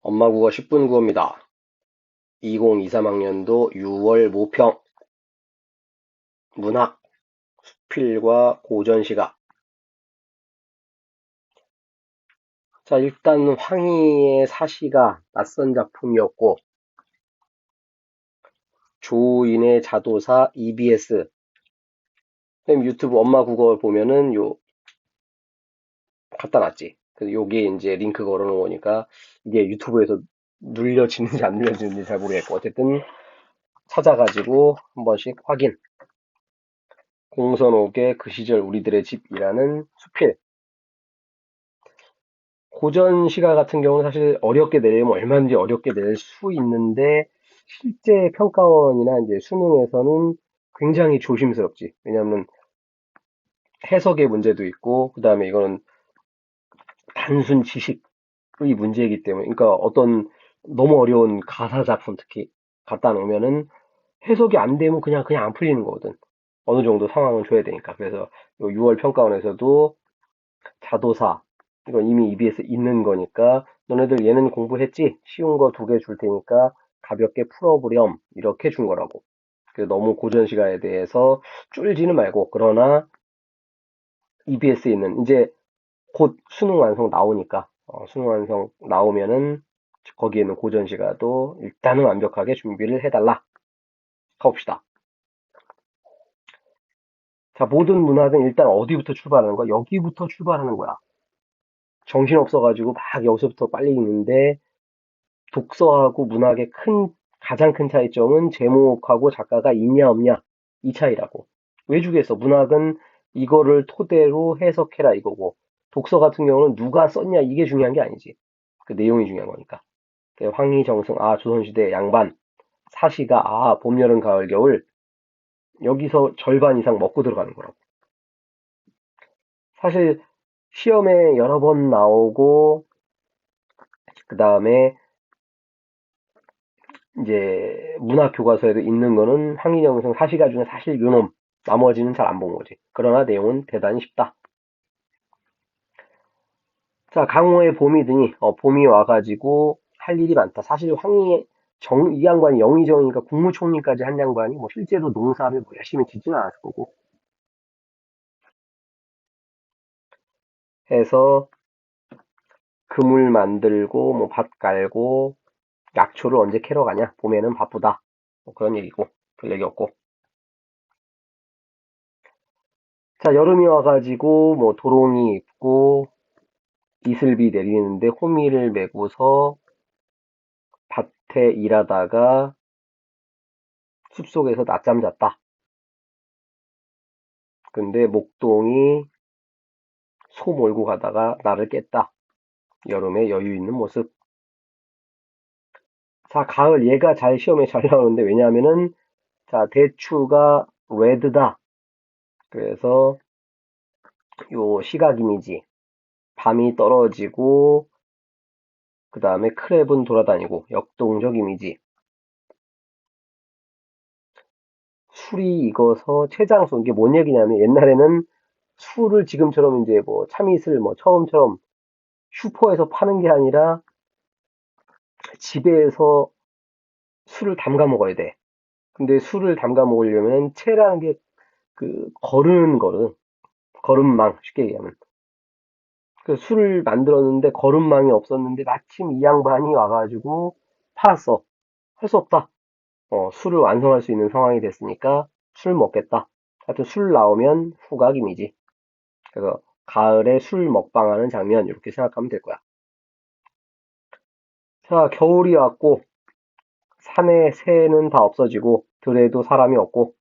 엄마 국어 10분 구호입니다. 2023학년도 6월 모평 문학 필과 고전 시가. 자, 일단 황희의 사시가 낯선 작품이었고, 조인의 자도사 EBS. 선생님 유튜브 엄마 국어 보면은 갖다 놨지. 그래서 요게 이제 링크 걸어놓은 거니까 이게 유튜브에서 눌려지는지 안 눌려지는지 잘 모르겠고, 어쨌든 찾아가지고 한 번씩 확인. 공선옥의 그 시절 우리들의 집이라는 수필. 고전 시가 같은 경우는 사실 어렵게 내려면 얼마든지 어렵게 낼 수 있는데, 실제 평가원이나 이제 수능에서는 굉장히 조심스럽지. 왜냐하면 해석의 문제도 있고, 그 다음에 이거는 단순 지식의 문제이기 때문에, 그러니까 어떤 너무 어려운 가사 작품 특히 갖다 놓으면은 해석이 안 되면 그냥 안 풀리는 거거든. 어느 정도 상황은 줘야 되니까. 그래서 요 6월 평가원에서도 자도사, 이건 이미 EBS 있는 거니까 너네들 얘는 공부했지? 쉬운 거 2개 줄 테니까 가볍게 풀어보렴. 이렇게 준 거라고. 너무 고전 시가에 대해서 쫄지는 말고, 그러나 EBS에 있는 이제 곧 수능 완성 나오니까, 수능 완성 나오면은 거기에 있는 고전 시가도 일단은 완벽하게 준비를 해달라. 가봅시다. 자, 모든 문학은 일단 어디부터 출발하는 거야? 여기부터 출발하는 거야. 정신없어가지고 막 여기서부터 빨리 읽는데, 독서하고 문학의 가장 큰 차이점은 제목하고 작가가 있냐 없냐, 이 차이라고. 왜 주겠어? 문학은 이거를 토대로 해석해라 이거고, 독서 같은 경우는 누가 썼냐 이게 중요한 게 아니지. 그 내용이 중요한 거니까. 황희정승, 아 조선시대 양반, 사시가, 아 봄, 여름, 가을, 겨울, 여기서 절반 이상 먹고 들어가는 거라고. 사실 시험에 여러 번 나오고, 그 다음에 이제 문학 교과서에도 있는 거는 황희정성 사시가 중에 사실 요놈, 나머지는 잘 안 본 거지. 그러나 내용은 대단히 쉽다. 자, 강호의 봄이 드니, 봄이 와가지고 할 일이 많다. 사실 이 양반이 영의정이니까 국무총리까지 한 양반이 뭐 실제로 농사를 뭐 열심히 짓지는 않았을 거고 해서 그물 만들고 뭐 밭 갈고, 약초를 언제 캐러 가냐, 봄에는 바쁘다, 뭐 그런 얘기고, 별 얘기 없고. 자, 여름이 와가지고 뭐 도롱이 입고 이슬비 내리는데 호미를 메고서 밭에 일하다가 숲속에서 낮잠 잤다. 근데 목동이 소 몰고 가다가 나를 깼다. 여름에 여유 있는 모습. 자, 가을, 얘가 잘 시험에 잘 나오는데, 왜냐하면은 자, 대추가 레드다. 그래서 요 시각 이미지, 밤이 떨어지고 그 다음에 크랩은 돌아다니고, 역동적 이미지. 술이 익어서 채장소, 이게 뭔 얘기냐면, 옛날에는 술을 지금처럼 이제 뭐 참이슬 뭐 처음처럼 슈퍼에서 파는 게 아니라 집에서 술을 담가 먹어야 돼. 근데 술을 담가 먹으려면 채라는 게 그 거르는 거는, 거름망, 쉽게 얘기하면. 그 술을 만들었는데 거름망이 없었는데 마침 이 양반이 와가지고 팔았어. 할 수 없다. 술을 완성할 수 있는 상황이 됐으니까 술 먹겠다. 하여튼 술 나오면 후각임이지. 그래서 가을에 술 먹방하는 장면, 이렇게 생각하면 될 거야. 자, 겨울이 왔고 산에 새는 다 없어지고 들에도 사람이 없고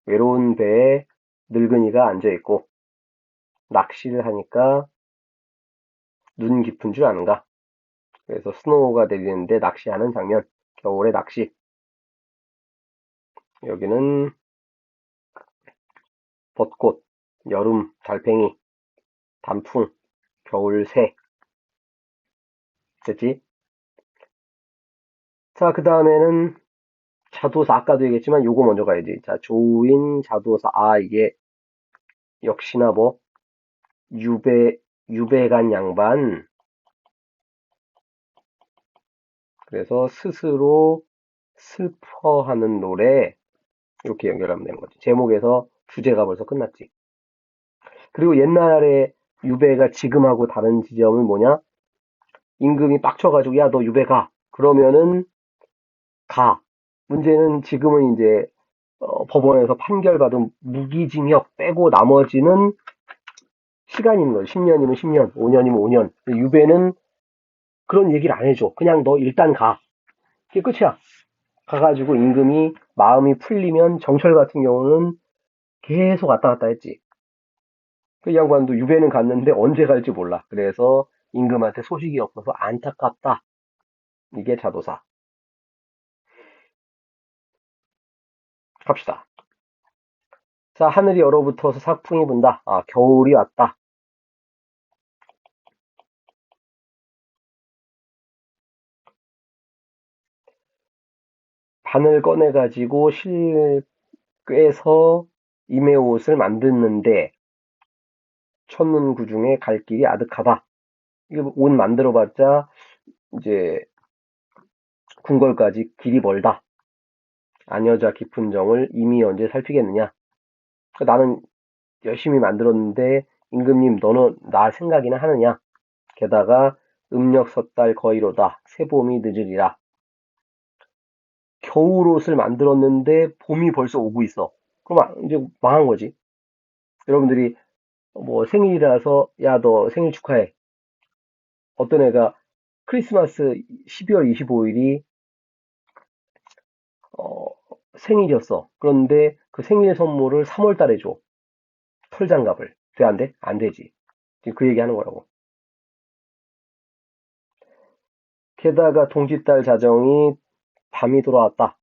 외로운 배에 늙은이가 앉아있고, 낚시를 하니까 눈 깊은 줄 아는가. 그래서 스노우가 내리는데 낚시하는 장면, 겨울의 낚시. 여기는 벚꽃, 여름 달팽이, 단풍, 겨울 새. 됐지? 자, 그 다음에는 자도사, 아까도 얘기했지만 요거 먼저 가야지. 자, 조인 자도사. 아, 이게 역시나 뭐 유배 유배간 양반, 그래서 스스로 슬퍼하는 노래 이렇게 연결하면 되는 거지. 제목에서 주제가 벌써 끝났지. 그리고 옛날에 유배가 지금하고 다른 지점은 뭐냐? 임금이 빡쳐가지고 야 너 유배 가. 그러면은 가. 문제는 지금은 이제 법원에서 판결받은 무기징역 빼고 나머지는 시간이 있는 거죠. 10년이면 10년, 5년이면 5년. 유배는 그런 얘기를 안 해줘. 그냥 너 일단 가. 그게 끝이야. 가가지고 임금이 마음이 풀리면 정철 같은 경우는 계속 왔다 갔다 했지. 그 양반도 유배는 갔는데 언제 갈지 몰라. 그래서 임금한테 소식이 없어서 안타깝다. 이게 자도사. 갑시다. 자, 하늘이 얼어붙어서 사풍이 분다. 아, 겨울이 왔다. 바늘 꺼내가지고 실꿰서 임의 옷을 만드는데 첫눈 구중에 갈 길이 아득하다. 이게 옷 만들어봤자 이제 궁궐까지 길이 멀다. 아녀자 깊은 정을 이미 언제 살피겠느냐. 나는 열심히 만들었는데 임금님 너는 나 생각이나 하느냐. 게다가 음력 섣달 거의로다. 새봄이 늦으리라. 겨울옷을 만들었는데 봄이 벌써 오고 있어. 그럼 이제 망한 거지. 여러분들이 뭐 생일이라서 야 너 생일 축하해. 어떤 애가 크리스마스 12월 25일이 생일이었어. 그런데 그 생일 선물을 3월 달에 줘. 털장갑을. 돼, 안 돼? 안 되지. 지금 그 얘기 하는 거라고. 게다가 동짓달 자정이 밤이 돌아왔다.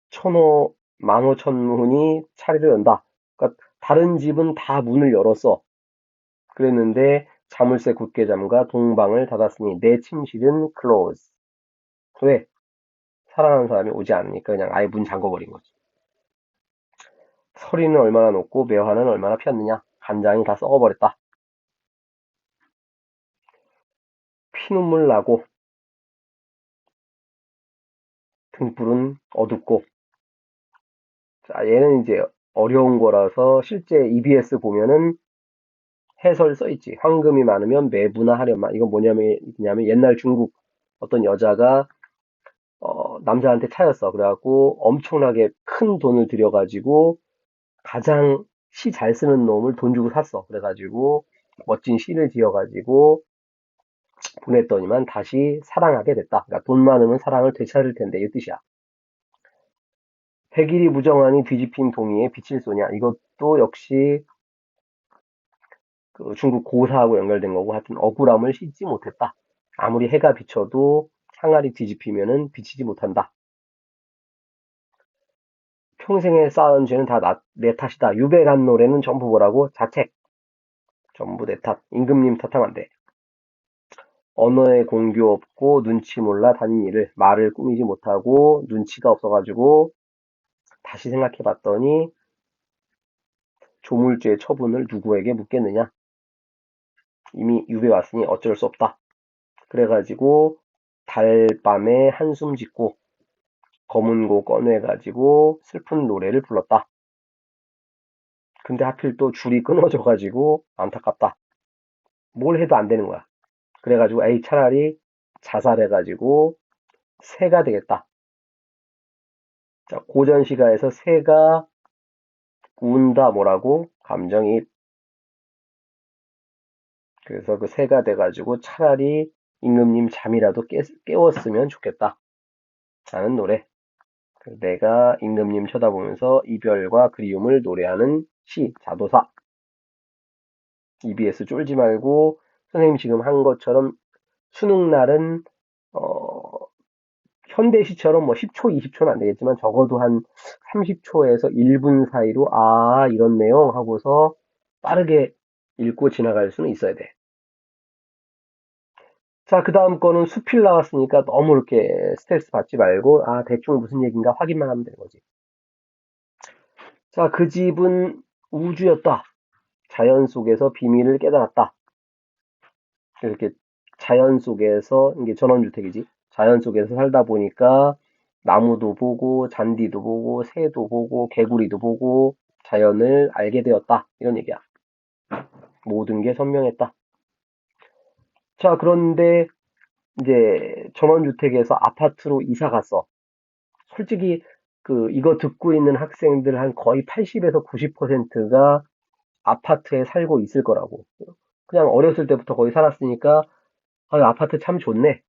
천호, 만호천문이 차례를 연다. 그러니까 다른 집은 다 문을 열었어. 그랬는데 자물쇠 굳게 잠가 동방을 닫았으니 내 침실은 close. 왜? 사랑하는 사람이 오지 않으니까 그냥 아예 문 잠궈버린 거지. 서리는 얼마나 높고 매화는 얼마나 피었느냐. 간장이 다 썩어버렸다. 피눈물 나고 등불은 어둡고. 자, 얘는 이제 어려운 거라서 실제 EBS 보면은 해설 써있지. 황금이 많으면 매부나 하려마. 이건 뭐냐면 옛날 중국 어떤 여자가 남자한테 차였어. 그래갖고 엄청나게 큰 돈을 들여가지고 가장 시 잘 쓰는 놈을 돈 주고 샀어. 그래가지고 멋진 시를 지어가지고 보냈더니만 다시 사랑하게 됐다. 그러니까 돈 많으면 사랑을 되찾을 텐데 이 뜻이야. 백일이 무정하니 뒤집힌 동이에 빛을 쏘냐. 이것도 역시 그 중국 고사하고 연결된 거고 하여튼 억울함을 씻지 못했다. 아무리 해가 비쳐도 항아리 뒤집히면은 비치지 못한다. 평생에 쌓은 죄는 다 내 탓이다. 유배간 노래는 전부 뭐라고? 자책. 전부 내 탓. 임금님 탓하면 안 돼. 언어에 공교 없고 눈치 몰라 다닌 일을 말을 꾸미지 못하고 눈치가 없어가지고 다시 생각해봤더니 조물주의 처분을 누구에게 묻겠느냐. 이미 유배 왔으니 어쩔 수 없다. 그래가지고 달밤에 한숨 짓고 검은고 꺼내가지고 슬픈 노래를 불렀다. 근데 하필 또 줄이 끊어져가지고 안타깝다. 뭘 해도 안 되는 거야. 그래가지고 에이 차라리 자살해가지고 새가 되겠다. 자, 고전시가에서 새가 운다 뭐라고? 감정이입. 그래서 그 새가 돼가지고 차라리 임금님 잠이라도 깨웠으면 좋겠다. 라는 노래. 내가 임금님 쳐다보면서 이별과 그리움을 노래하는 시, 자도사. EBS 쫄지 말고 선생님 지금 한 것처럼 수능날은 현대시처럼 뭐 10초, 20초는 안 되겠지만 적어도 한 30초에서 1분 사이로 아 이런 내용 하고서 빠르게 읽고 지나갈 수는 있어야 돼. 자, 그 다음 거는 수필 나왔으니까 너무 이렇게 스트레스 받지 말고 아 대충 무슨 얘기인가 확인만 하면 되는 거지. 자, 그 집은 우주였다. 자연 속에서 비밀을 깨달았다. 이렇게 자연 속에서 이게 전원주택이지. 자연 속에서 살다 보니까 나무도 보고 잔디도 보고 새도 보고 개구리도 보고 자연을 알게 되었다. 이런 얘기야. 모든 게 선명했다. 자, 그런데 이제 전원주택에서 아파트로 이사 갔어. 솔직히 이거 듣고 있는 학생들 한 거의 80에서 90%가 아파트에 살고 있을 거라고. 그냥 어렸을 때부터 거기 살았으니까 아파트 참 좋네.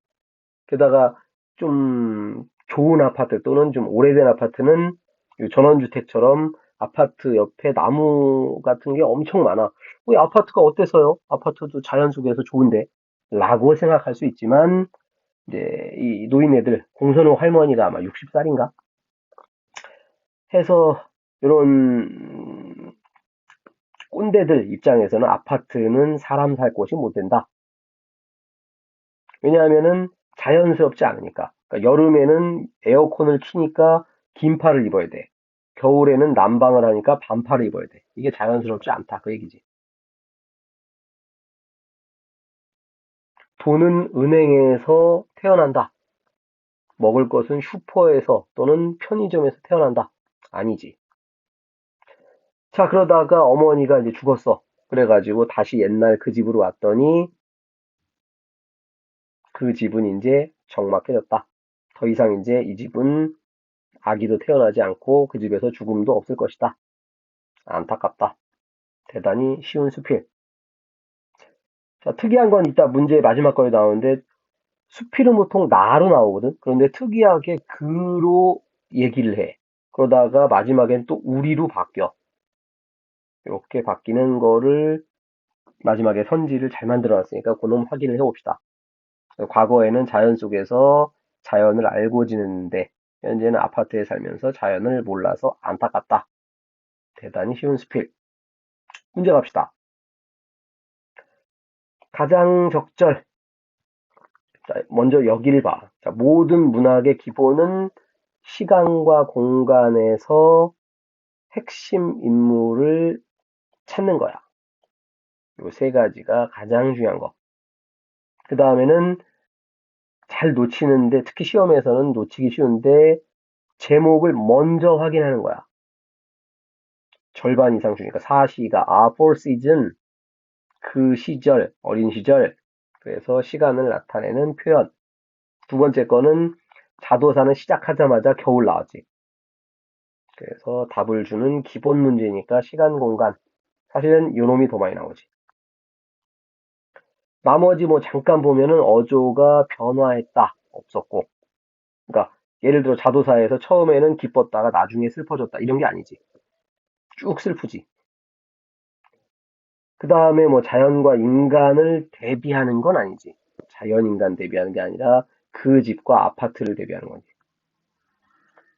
게다가 좀 좋은 아파트 또는 좀 오래된 아파트는 이 전원주택처럼 아파트 옆에 나무 같은 게 엄청 많아. 이 아파트가 어때서요? 아파트도 자연 속에서 좋은데 라고 생각할 수 있지만 이제 이 노인네들 공선호 할머니가 아마 60살인가 해서 이런 꼰대들 입장에서는 아파트는 사람 살 곳이 못 된다. 왜냐하면은 자연스럽지 않으니까. 그러니까 여름에는 에어컨을 키니까 긴팔을 입어야 돼. 겨울에는 난방을 하니까 반팔을 입어야 돼. 이게 자연스럽지 않다. 그 얘기지. 돈은 은행에서 태어난다. 먹을 것은 슈퍼에서 또는 편의점에서 태어난다. 아니지. 자, 그러다가 어머니가 이제 죽었어. 그래가지고 다시 옛날 그 집으로 왔더니 그 집은 이제 적막해졌다. 더 이상 이제 이 집은 아기도 태어나지 않고 그 집에서 죽음도 없을 것이다. 안타깝다. 대단히 쉬운 수필. 자, 특이한 건 이따 문제 마지막 거에 나오는데 수필은 보통 나로 나오거든. 그런데 특이하게 그로 얘기를 해. 그러다가 마지막엔 또 우리로 바뀌어. 이렇게 바뀌는 거를 마지막에 선지를 잘 만들어놨으니까 그놈 확인을 해봅시다. 과거에는 자연 속에서 자연을 알고 지냈는데 현재는 아파트에 살면서 자연을 몰라서 안타깝다. 대단히 쉬운 스필. 문제 갑시다. 가장 적절. 자, 먼저 여기를 봐. 자, 모든 문학의 기본은 시간과 공간에서 핵심 인물을 찾는 거야. 요 세 가지가 가장 중요한 거. 그 다음에는 잘 놓치는데, 특히 시험에서는 놓치기 쉬운데, 제목을 먼저 확인하는 거야. 절반 이상 주니까 사시가 four season, 그 시절, 어린 시절. 그래서 시간을 나타내는 표현. 두 번째 거는 자도사는 시작하자마자 겨울 나왔지. 그래서 답을 주는 기본 문제니까 시간, 공간. 사실은 요놈이 더 많이 나오지. 나머지 뭐 잠깐 보면은 어조가 변화했다. 없었고. 그러니까 예를 들어 자도사에서 처음에는 기뻤다가 나중에 슬퍼졌다. 이런 게 아니지. 쭉 슬프지. 그 다음에 뭐 자연과 인간을 대비하는 건 아니지. 자연, 인간 대비하는 게 아니라 그 집과 아파트를 대비하는 거지.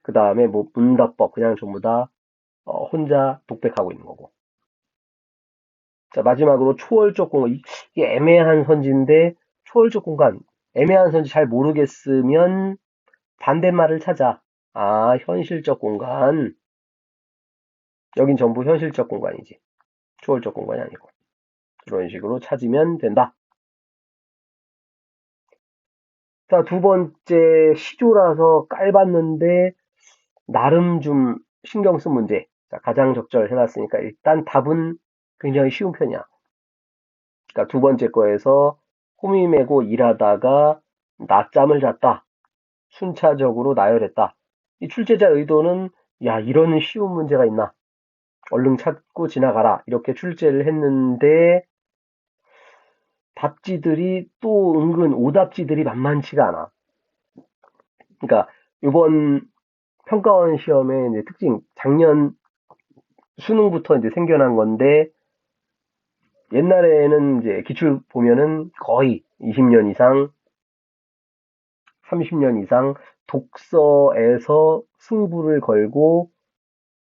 그 다음에 뭐 문답법 그냥 전부 다 혼자 독백하고 있는 거고. 자, 마지막으로 초월적 공간. 이게 애매한 선지인데 초월적 공간. 애매한 선지 잘 모르겠으면 반대말을 찾아. 아, 현실적 공간. 여긴 전부 현실적 공간이지. 초월적 공간이 아니고. 이런 식으로 찾으면 된다. 자, 두 번째 시조라서 깔봤는데 나름 좀 신경 쓴 문제. 자, 가장 적절 해놨으니까 일단 답은 굉장히 쉬운 편이야. 그러니까 두 번째 거에서 호미 메고 일하다가 낮잠을 잤다. 순차적으로 나열했다. 이 출제자 의도는 야, 이런 쉬운 문제가 있나? 얼른 찾고 지나가라. 이렇게 출제를 했는데 답지들이 또 은근 오답지들이 만만치가 않아. 그러니까 이번 평가원 시험의 이제 특징, 작년 수능부터 이제 생겨난 건데 옛날에는 이제 기출 보면은 거의 20년 이상, 30년 이상 독서에서 승부를 걸고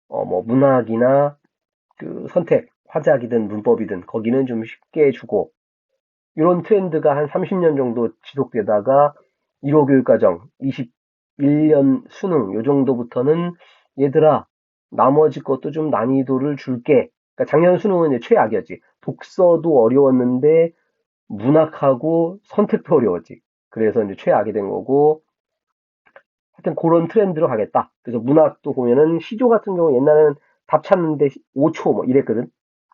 뭐 문학이나 그 선택, 화작이든 문법이든 거기는 좀 쉽게 주고 이런 트렌드가 한 30년 정도 지속되다가 1호 교육과정, 21년 수능 요 정도부터는 얘들아 나머지 것도 좀 난이도를 줄게. 그러니까 작년 수능은 이제 최악이었지. 독서도 어려웠는데 문학하고 선택도 어려웠지. 그래서 이제 최악이 된 거고, 하여튼 그런 트렌드로 가겠다. 그래서 문학도 보면은 시조 같은 경우 옛날에는 답 찾는데 5초 뭐 이랬거든.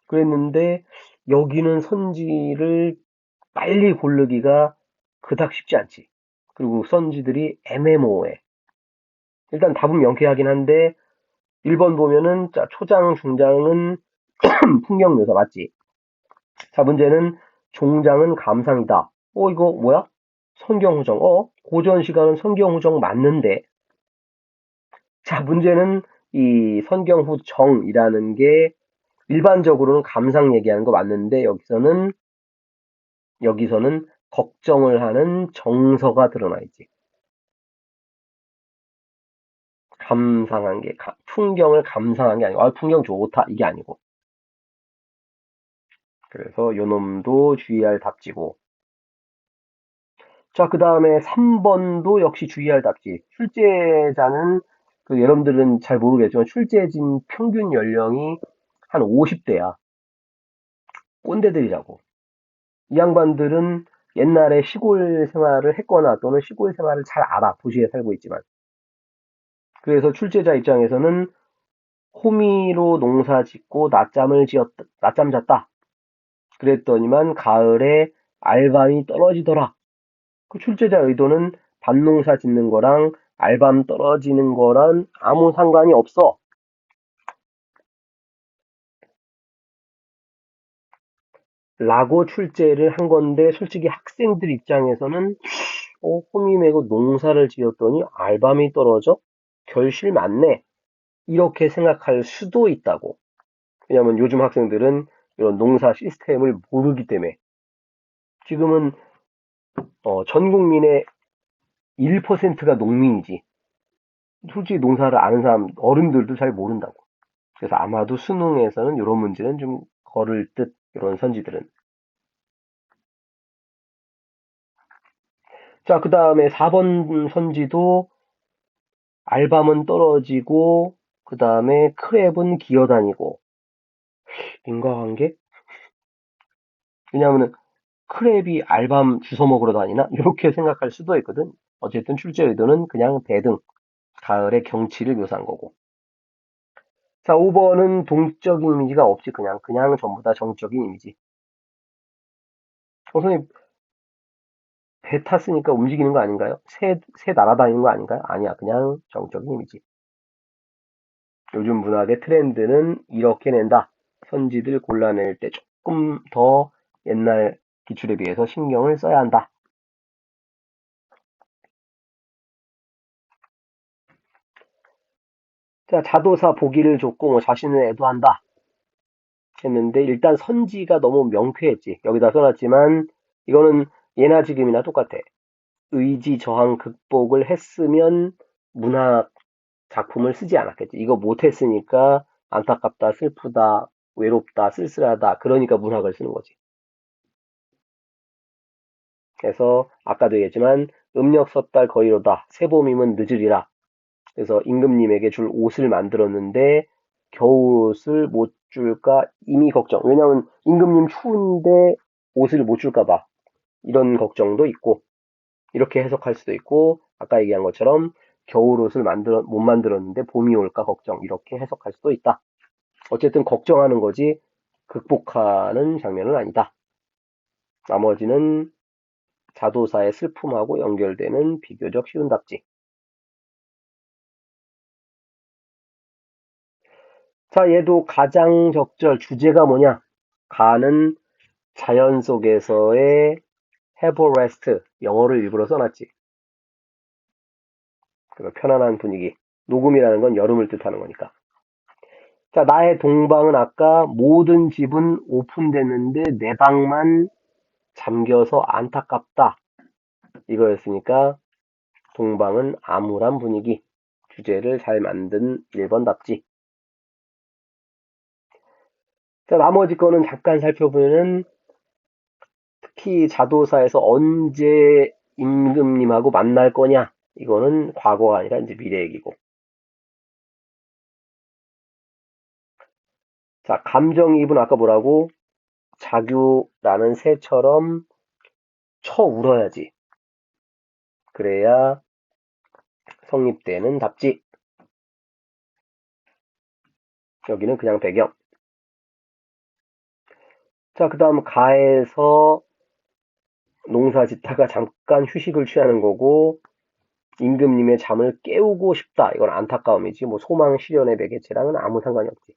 그랬는데 여기는 선지를 빨리 고르기가 그닥 쉽지 않지. 그리고 선지들이 애매모호해. 일단 답은 명쾌하긴 한데 1번 보면은 자 초장 중장은 풍경 묘사 맞지? 자 문제는 종장은 감상이다. 이거 뭐야? 성경후정. 고전 시간은 성경후정 맞는데 자, 문제는 이 선경후정이라는 게 일반적으로는 감상 얘기하는 거 맞는데 여기서는 걱정을 하는 정서가 드러나 있지. 감상한 게 풍경을 감상한 게 아니고 풍경 좋다 이게 아니고. 그래서 요놈도 주의할 답지고. 자, 그다음에 3번도 역시 주의할 답지. 출제자는 여러분들은 잘 모르겠지만 출제진 평균 연령이 한 50대야. 꼰대들이라고. 이 양반들은 옛날에 시골 생활을 했거나 또는 시골 생활을 잘 알아. 도시에 살고 있지만. 그래서 출제자 입장에서는 호미로 농사 짓고 낮잠 잤다. 그랬더니만 가을에 알밤이 떨어지더라. 그 출제자 의도는 밭농사 짓는 거랑 알밤 떨어지는 거랑 아무 상관이 없어. 라고 출제를 한 건데 솔직히 학생들 입장에서는 호미 메고 농사를 지었더니 알밤이 떨어져? 결실 맞네. 이렇게 생각할 수도 있다고. 왜냐하면 요즘 학생들은 이런 농사 시스템을 모르기 때문에 지금은 전 국민의 1%가 농민이지. 솔직히 농사를 아는 사람 어른들도 잘 모른다고. 그래서 아마도 수능에서는 이런 문제는 좀 거를 듯 이런 선지들은. 자, 그 다음에 4번 선지도 알밤은 떨어지고 그 다음에 크랩은 기어다니고 인과관계? 왜냐하면 크랩이 알밤 주워 먹으러 다니나? 이렇게 생각할 수도 있거든. 어쨌든 출제 의도는 그냥 대등, 가을의 경치를 묘사한 거고. 자, 5번은 동적인 이미지가 없이 그냥 전부 다 정적인 이미지. 선생님, 배 탔으니까 움직이는 거 아닌가요? 새 날아다니는 거 아닌가요? 아니야, 그냥 정적인 이미지. 요즘 문학의 트렌드는 이렇게 낸다. 선지들 골라낼 때 조금 더 옛날 기출에 비해서 신경을 써야 한다. 자, 자도사 보기를 줬고 뭐 자신을 애도한다 했는데 일단 선지가 너무 명쾌했지. 여기다 써놨지만 이거는 예나 지금이나 똑같아. 의지 저항 극복을 했으면 문학 작품을 쓰지 않았겠지. 이거 못했으니까 안타깝다, 슬프다, 외롭다, 쓸쓸하다. 그러니까 문학을 쓰는 거지. 그래서 아까도 얘기했지만 음력 섣달 거의로다. 새봄이면 늦으리라. 그래서 임금님에게 줄 옷을 만들었는데 겨울옷을 못 줄까 이미 걱정. 왜냐하면 임금님 추운데 옷을 못 줄까 봐. 이런 걱정도 있고 이렇게 해석할 수도 있고 아까 얘기한 것처럼 겨울옷을 못 만들었는데 봄이 올까 걱정. 이렇게 해석할 수도 있다. 어쨌든 걱정하는 거지 극복하는 장면은 아니다. 나머지는 자도사의 슬픔하고 연결되는 비교적 쉬운 답지. 자, 얘도 가장적절 주제가 뭐냐? 가는 자연 속에서의 have a rest. 영어를 일부러 써놨지. 그 편안한 분위기. 녹음이라는 건 여름을 뜻하는 거니까. 자, 나의 동방은 아까 모든 집은 오픈됐는데 내 방만 잠겨서 안타깝다. 이거였으니까 동방은 암울한 분위기. 주제를 잘 만든 1번답지. 자, 나머지 거는 잠깐 살펴보면은 특히 자도사에서 언제 임금님하고 만날 거냐? 이거는 과거가 아니라 이제 미래 얘기고. 자, 감정이입은 아까 뭐라고? 자규라는 새처럼 쳐 울어야지. 그래야 성립되는 답지. 여기는 그냥 배경. 자, 그 다음 가에서 농사 짓다가 잠깐 휴식을 취하는 거고, 임금님의 잠을 깨우고 싶다. 이건 안타까움이지. 뭐 소망 실현의 매개체랑은 아무 상관이 없지.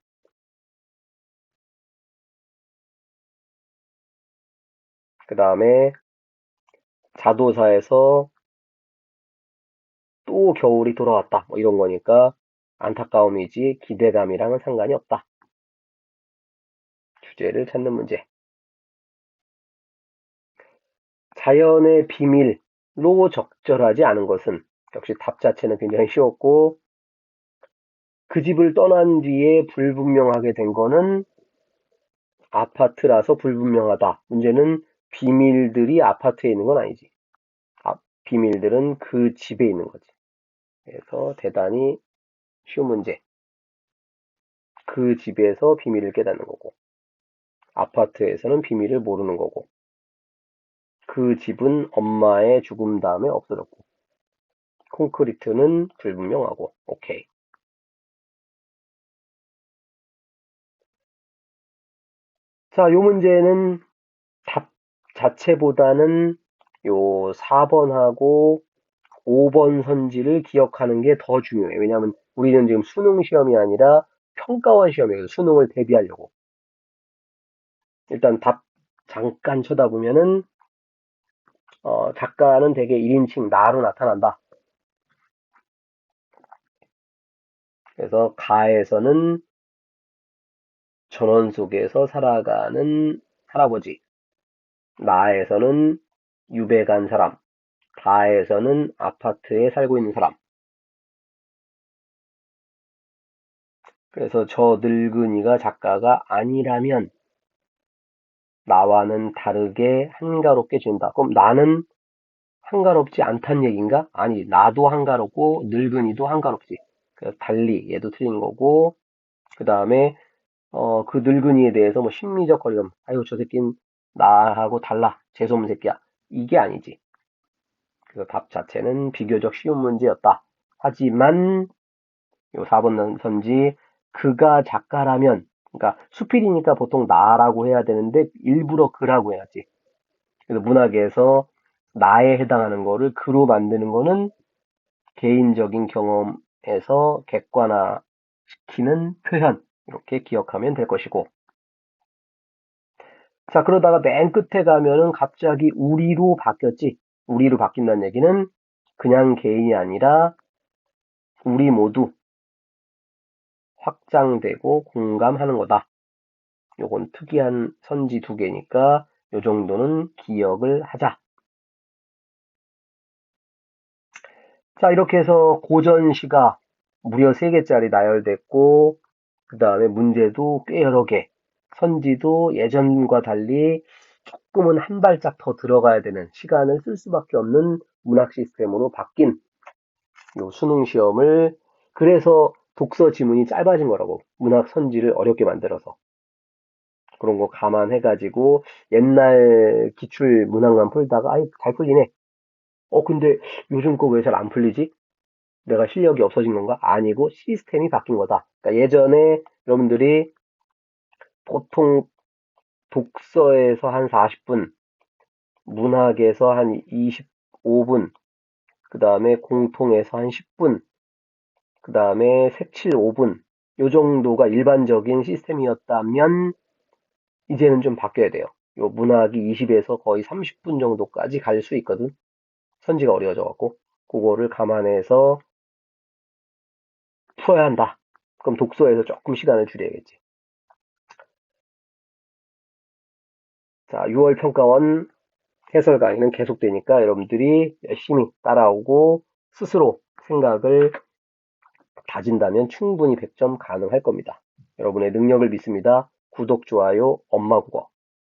그 다음에 자도사에서 또 겨울이 돌아왔다. 뭐 이런 거니까 안타까움이지 기대감이랑은 상관이 없다. 주제를 찾는 문제. 자연의 비밀로 적절하지 않은 것은 역시 답 자체는 굉장히 쉬웠고 그 집을 떠난 뒤에 불분명하게 된 거는 아파트라서 불분명하다. 문제는 비밀들이 아파트에 있는 건 아니지. 비밀들은 그 집에 있는 거지. 그래서 대단히 쉬운 문제. 그 집에서 비밀을 깨닫는 거고 아파트에서는 비밀을 모르는 거고 그 집은 엄마의 죽음 다음에 없어졌고 콘크리트는 불분명하고 오케이. 자, 요 문제는 답 자체보다는 요 4번하고 5번 선지를 기억하는 게 더 중요해. 왜냐하면 우리는 지금 수능 시험이 아니라 평가원 시험이거든. 수능을 대비하려고. 일단 답 잠깐 쳐다보면은 작가는 대개 1인칭 나로 나타난다. 그래서 가에서는 전원 속에서 살아가는 할아버지, 나에서는 유배 간 사람, 다에서는 아파트에 살고 있는 사람. 그래서 저 늙은이가 작가가 아니라면 나와는 다르게 한가롭게 지낸다. 그럼 나는 한가롭지 않단 얘기인가? 아니, 나도 한가롭고 늙은이도 한가롭지. 그래서 달리 얘도 틀린 거고 그 다음에 그 늙은이에 대해서 뭐 심리적 거리감, 아유 저 새끼는 나하고 달라, 재수없는 새끼야. 이게 아니지. 그래서 답 자체는 비교적 쉬운 문제였다. 하지만 요 4번 선지 그가 작가라면 그러니까 수필이니까 보통 나라고 해야 되는데 일부러 그라고 해야지. 그래서 문학에서 나에 해당하는 거를 그로 만드는 거는 개인적인 경험에서 객관화시키는 표현 이렇게 기억하면 될 것이고 자 그러다가 맨 끝에 가면은 갑자기 우리로 바뀌었지. 우리로 바뀐다는 얘기는 그냥 개인이 아니라 우리 모두 확장되고 공감하는 거다. 요건 특이한 선지 두 개니까 요 정도는 기억을 하자. 자, 이렇게 해서 고전시가 무려 3개짜리 나열됐고, 그 다음에 문제도 꽤 여러 개, 선지도 예전과 달리 조금은 한 발짝 더 들어가야 되는 시간을 쓸 수밖에 없는 문학 시스템으로 바뀐 요 수능 시험을 그래서 독서 지문이 짧아진 거라고. 문학 선지를 어렵게 만들어서. 그런 거 감안해가지고 옛날 기출 문항만 풀다가 아이 잘 풀리네. 근데 요즘 거 왜 잘 안 풀리지? 내가 실력이 없어진 건가? 아니고 시스템이 바뀐 거다. 그러니까 예전에 여러분들이 보통 독서에서 한 40분, 문학에서 한 25분, 그 다음에 공통에서 한 10분, 그 다음에 색칠 5분, 요 정도가 일반적인 시스템이었다면 이제는 좀 바뀌어야 돼요. 요 문학이 20에서 거의 30분 정도까지 갈 수 있거든. 선지가 어려워져 갖고 그거를 감안해서 풀어야 한다. 그럼 독서에서 조금 시간을 줄여야겠지. 자, 6월 평가원 해설 강의는 계속되니까 여러분들이 열심히 따라오고 스스로 생각을 다진다면 충분히 100점 가능할 겁니다. 여러분의 능력을 믿습니다. 구독, 좋아요, 엄마 국어.